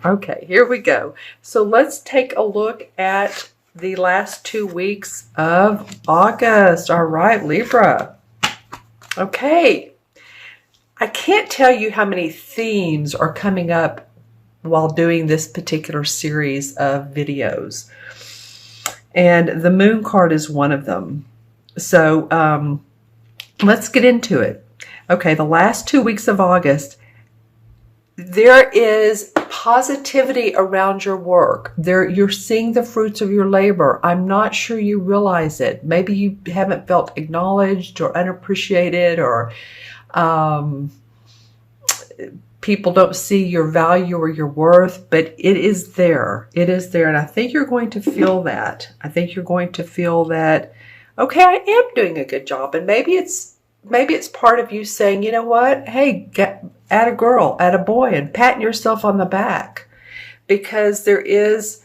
Okay, here we go. So let's take a look at the last 2 weeks of August. All right, Libra. Okay. I can't tell you how many themes are coming up while doing this particular series of videos. And the moon card is one of them. So let's get into it. Okay, the last 2 weeks of August, there is positivity around your work. You're seeing the fruits of your labor. I'm not sure you realize it. Maybe you haven't felt acknowledged or unappreciated, or people don't see your value or your worth, but it is there. It is there. And I think you're going to feel that. I think you're going to feel that, okay, I am doing a good job. And maybe it's part of you saying, you know what? Hey, at a girl, at a boy, and patting yourself on the back, because there is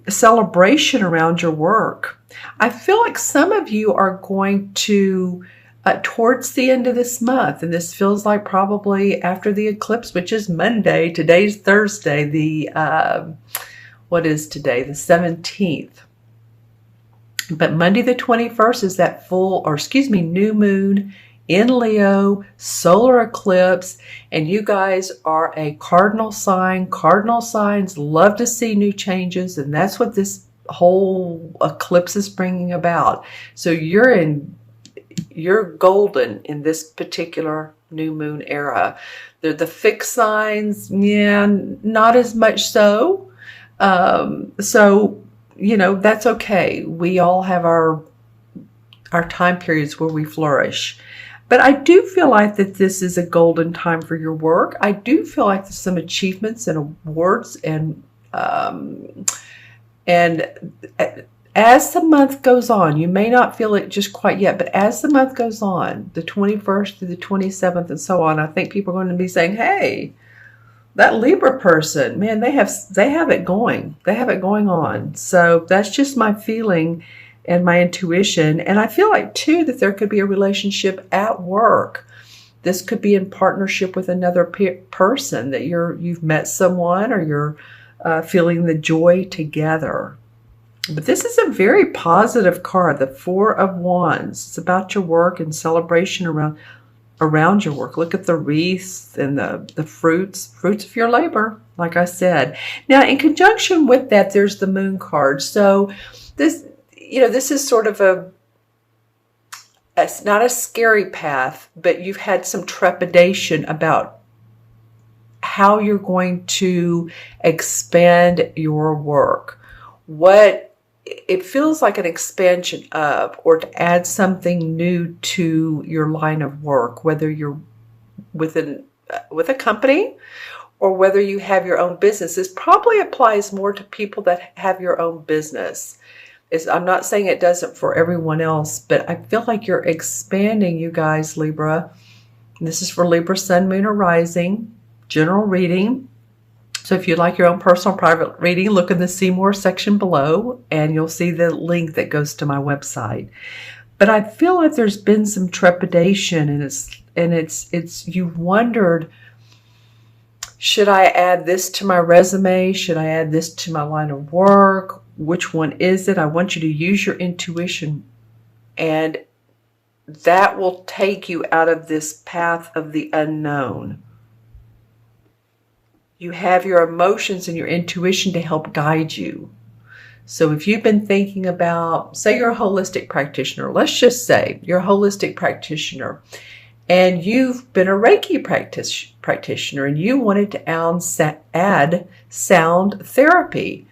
celebration around your work. I feel like some of you are going to, towards the end of this month, and this feels like probably after the eclipse, which is Monday. Today's Thursday. What is today? The 17th. But Monday the 21st is that new moon in Leo, solar eclipse, and you guys are a cardinal sign. Cardinal signs love to see new changes, and that's what this whole eclipse is bringing about. So you're golden in this particular new moon era. They're the fixed signs, not as much so. That's okay. We all have our time periods where we flourish. But I do feel like that this is a golden time for your work. I do feel like there's some achievements and awards, and as the month goes on, you may not feel it just quite yet, but as the month goes on, the 21st through the 27th and so on, I think people are going to be saying, hey, that Libra person, man, they have it going. They have it going on. So that's just my feeling and my intuition. And I feel like, too, that there could be a relationship at work. This could be in partnership with another person, that you've met someone, or you're feeling the joy together. But this is a very positive card, the Four of Wands. It's about your work and celebration around your work. Look at the wreaths and the fruits of your labor, like I said. Now, in conjunction with that, there's the moon card. So this is sort of it's not a scary path, but you've had some trepidation about how you're going to expand your work. What it feels like an expansion of, or to add something new to your line of work, whether you're with a company or whether you have your own business. This probably applies more to people that have your own business. I'm not saying it doesn't for everyone else, but I feel like you're expanding, you guys, Libra. And this is for Libra, Sun, Moon, or Rising, general reading. So if you'd like your own personal private reading, look in the See More section below, and you'll see the link that goes to my website. But I feel like there's been some trepidation, and it's you've wondered, should I add this to my resume? Should I add this to my line of work? Which one is it? I want you to use your intuition, and that will take you out of this path of the unknown. You have your emotions and your intuition to help guide you. So if you've been thinking about, say you're a holistic practitioner, let's just say you're a holistic practitioner, and you've been a Reiki practitioner, and you wanted to add sound therapy.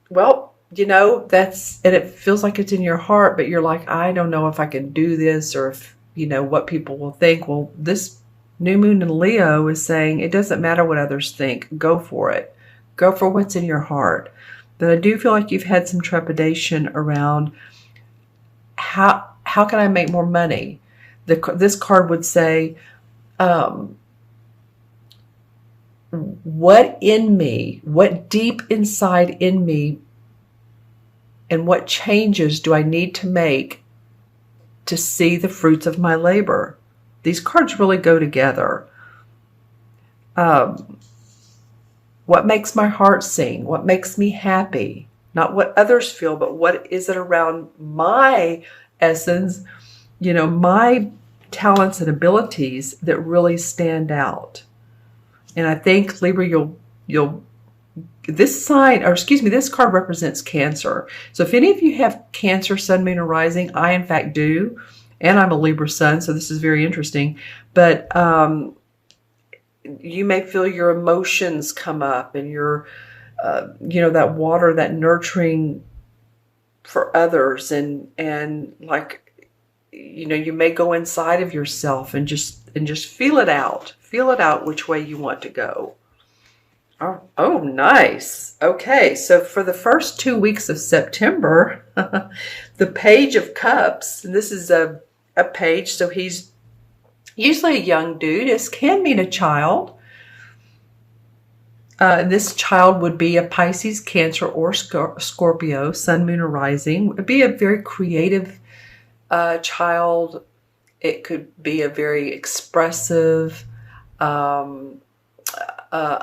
Well, and it feels like it's in your heart, but you're like, I don't know if I can do this, or if, what people will think. Well, this new moon in Leo is saying it doesn't matter what others think. Go for it. Go for what's in your heart. But I do feel like you've had some trepidation around how can I make more money? This card would say, what in me, what deep inside in me, and what changes do I need to make to see the fruits of my labor? These cards really go together. What makes my heart sing? What makes me happy? Not what others feel, but what is it around my essence, my talents and abilities that really stand out. And I think, Libra, you'll this sign, or excuse me, this card represents Cancer. So if any of you have Cancer, Sun, Moon, or Rising, I in fact do, and I'm a Libra Sun, so this is very interesting. But you may feel your emotions come up, and your, that water, that nurturing for others, and like, you may go inside of yourself and just feel it out which way you want to go. Oh, nice. Okay, so for the first 2 weeks of September, the Page of Cups, and this is a page, so he's usually a young dude. This can mean a child. This child would be a Pisces, Cancer, or Scorpio, Sun, Moon, or Rising. It would be a very creative child. It could be a very expressive,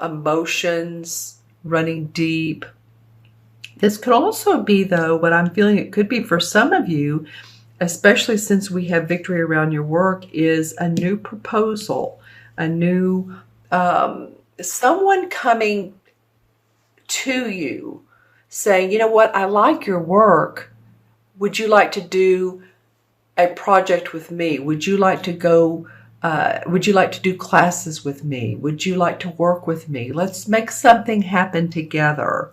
emotions running deep. This could also be, though, what I'm feeling it could be for some of you, especially since we have victory around your work, is a new proposal, a new someone coming to you saying, you know what, I like your work. Would you like to do a project with me? Would you like to go would you like to do classes with me? Would you like to work with me? Let's make something happen together,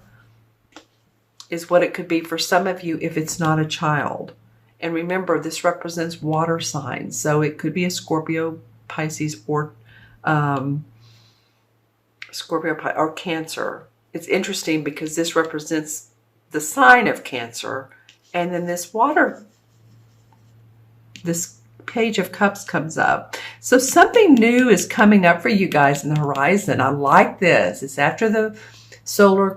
is what it could be for some of you if it's not a child. And remember, this represents water signs. So it could be a Scorpio, Pisces, or Cancer. It's interesting because this represents the sign of Cancer. And then this Page of Cups comes up. So something new is coming up for you guys in the horizon. I like this. It's after the solar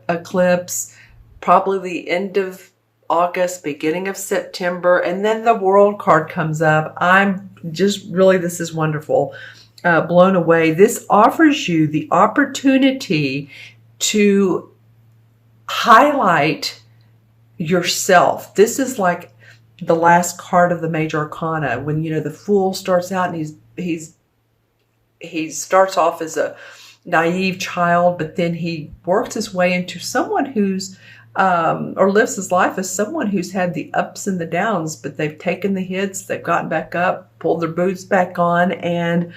eclipse, probably the end of August, beginning of September, and then the World card comes up. I'm just really, this is wonderful. Blown away. This offers you the opportunity to highlight yourself. This is like the last card of the major arcana, when the Fool starts out and he starts off as a naive child, but then he works his way into someone who's or lives his life as someone who's had the ups and the downs, but they've taken the hits, they've gotten back up, pulled their boots back on, and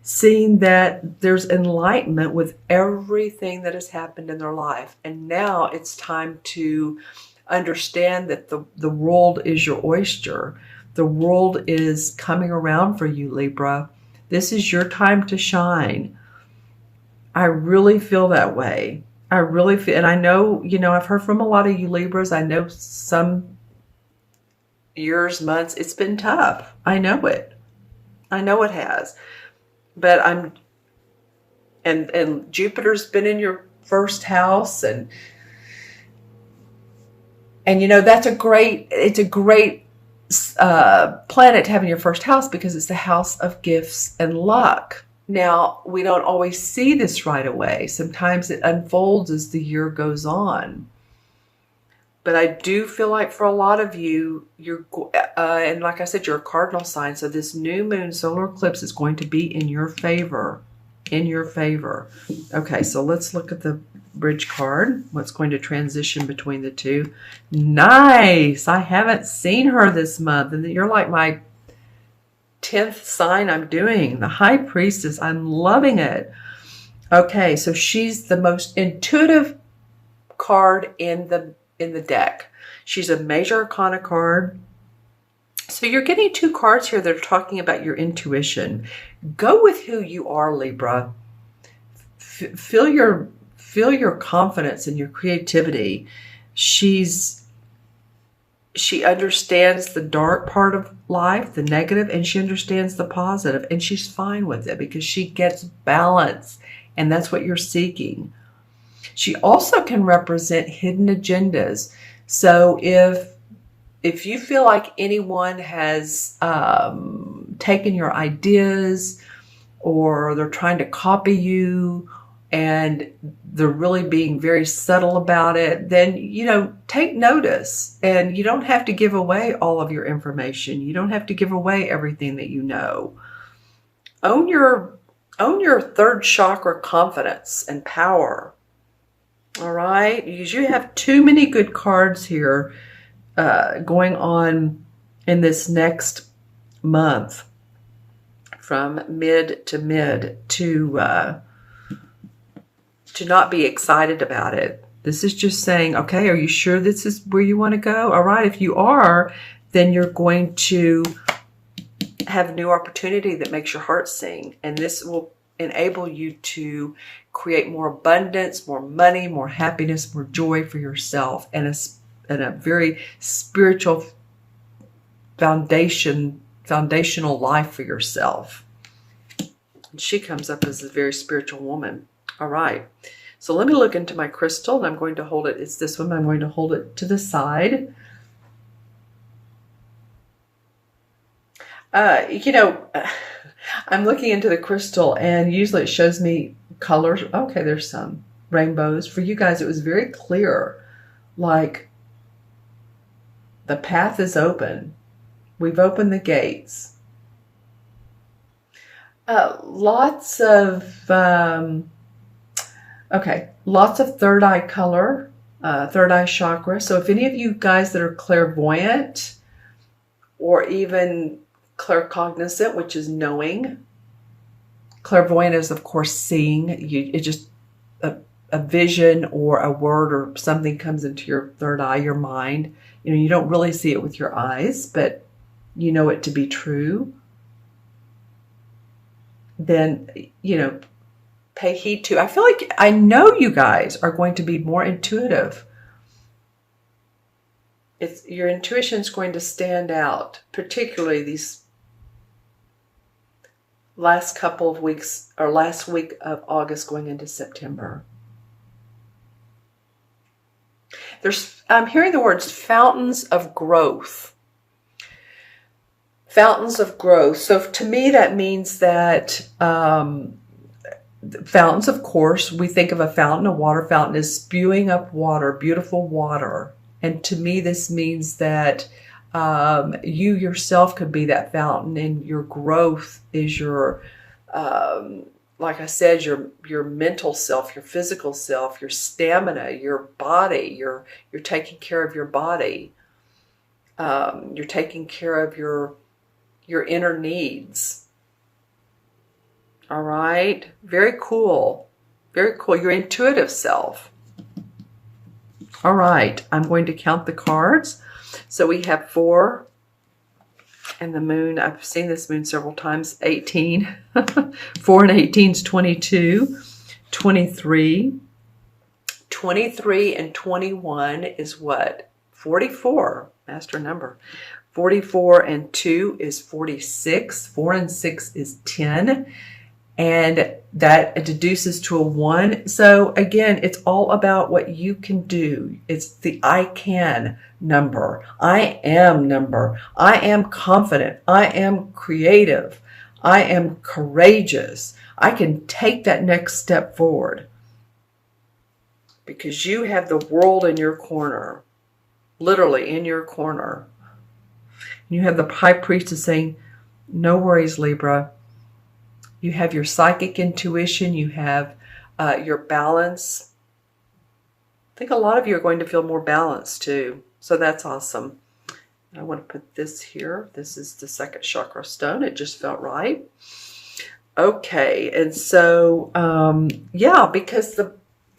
seen that there's enlightenment with everything that has happened in their life. And now it's time to understand that the world is your oyster. The world is coming around for you, Libra. This is your time to shine. I really feel that way. I really feel, and I know, I've heard from a lot of you Libras. I know some years, months, it's been tough. I know it. I know it has. But and Jupiter's been in your first house, and that's it's a great planet to have in your first house because it's the house of gifts and luck. Now, we don't always see this right away. Sometimes it unfolds as the year goes on. But I do feel like for a lot of you, and like I said, you're a cardinal sign. So this new moon solar eclipse is going to be in your favor. In your favor. Okay, so let's look at the bridge card. What's going to transition between the two? Nice. I haven't seen her this month. And you're like my 10th sign I'm doing. The High Priestess. I'm loving it. Okay, so she's the most intuitive card in the deck. She's a major arcana card. So you're getting two cards here that are talking about your intuition. Go with who you are, Libra. Feel your confidence and your creativity. She understands the dark part of life, the negative, and she understands the positive, and she's fine with it because she gets balance, and that's what you're seeking. She also can represent hidden agendas. So if you feel like anyone has taken your ideas, or they're trying to copy you, and they're really being very subtle about it, then, take notice. And you don't have to give away all of your information. You don't have to give away everything that you know. Own your third chakra confidence and power. All right? Because you have too many good cards here going on in this next month, from mid to not be excited about it. This is just saying, okay, are you sure this is where you want to go? All right, if you are, then you're going to have a new opportunity that makes your heart sing. And this will enable you to create more abundance, more money, more happiness, more joy for yourself, and a very spiritual foundational life for yourself. And she comes up as a very spiritual woman. All right. So let me look into my crystal, and I'm going to hold it. It's this one. I'm going to hold it to the side. I'm looking into the crystal, and usually it shows me colors. Okay, there's some rainbows. For you guys, it was very clear. Like, the path is open. We've opened the gates. Lots of third eye color, third eye chakra. So if any of you guys that are clairvoyant or even claircognizant, which is knowing, clairvoyant is of course seeing. It's just a vision or a word or something comes into your third eye, your mind. You don't really see it with your eyes, but you know it to be true. Then, pay heed to. I feel like I know you guys are going to be more intuitive. Your intuition is going to stand out, particularly these last couple of weeks, or last week of August going into September. I'm hearing the words fountains of growth. Fountains of growth. So to me, that means that fountains, of course, we think of a fountain. A water fountain is spewing up water, beautiful water. And to me, this means that you yourself could be that fountain, and your growth is your, like I said, your mental self, your physical self, your stamina, your body. You're taking care of your body. You're taking care of your inner needs. All right. Very cool. Very cool. Your intuitive self. All right. I'm going to count the cards. So we have 4 and the moon. I've seen this moon several times. 18. 4 and 18 is 22. 23. 23 and 21 is what? 44. Master number. 44 and 2 is 46. 4 and 6 is 10. And that deduces to a 1. So again, it's all about what you can do. It's the I can number. I am number. I am confident. I am creative. I am courageous. I can take that next step forward. Because you have the world in your corner. Literally in your corner. You have the high priestess saying, no worries, Libra. You have your psychic intuition. You have your balance. I think a lot of you are going to feel more balanced too. So that's awesome. I want to put this here. This is the second chakra stone. It just felt right. Okay. And so, because the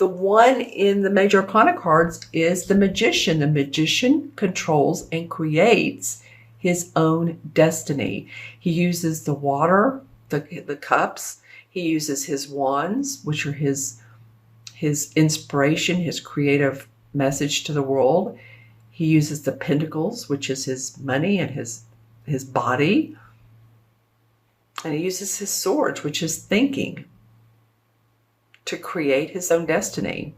one in the major arcana cards is the magician. The magician controls and creates his own destiny. He uses the water, the cups. He uses his wands, which are his inspiration, his creative message to the world. He uses the pentacles, which is his money and his body. And he uses his swords, which is thinking, to create his own destiny.